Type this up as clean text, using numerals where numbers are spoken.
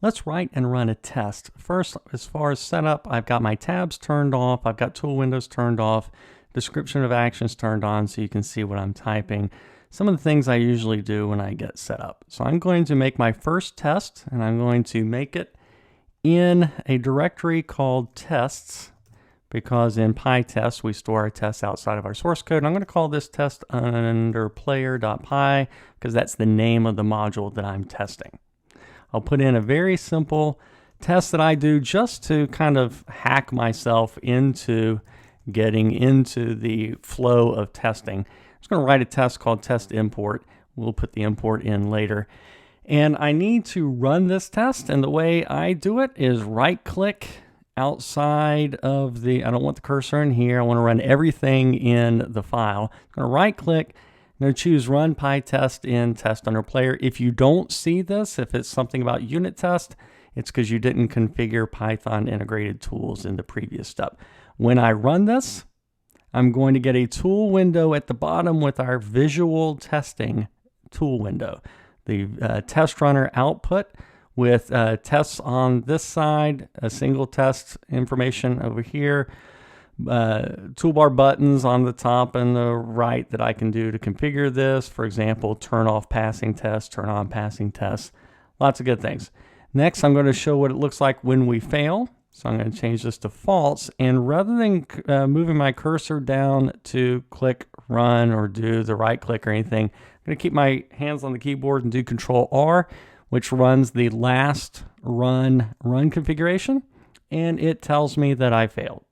Let's write and run a test. First, as far as setup, I've got my tabs turned off. I've got tool windows turned off. Description of actions turned on so you can see what I'm typing. Some of the things I usually do when I get set up. So I'm going to make my first test, and I'm going to make it in a directory called tests, because in PyTest we store our tests outside of our source code. I'm going to call this test under player.py because that's the name of the module that I'm testing. I'll put in a very simple test that I do just to kind of hack myself into getting into the flow of testing. I'm just going to write a test called test import. We'll put the import in later. And I need to run this test, and the way I do it is right click outside of the, I don't want the cursor in here, I want to run everything in the file. I'm going to right click, I'm going to choose run PyTest in test under player. If you don't see this, if it's something about unit test, it's because you didn't configure Python integrated tools in the previous step. When I run this, I'm going to get a tool window at the bottom with our visual testing tool window. The test runner output with tests on this side, a single test information over here, toolbar buttons on the top and the right that I can do to configure this. For example, turn off passing tests, turn on passing tests, lots of good things. Next, I'm going to show what it looks like when we fail. So I'm going to change this to false, and rather than moving my cursor down to click run or do the right click or anything, I'm going to keep my hands on the keyboard and do Control R, which runs the last run configuration, and it tells me that I failed.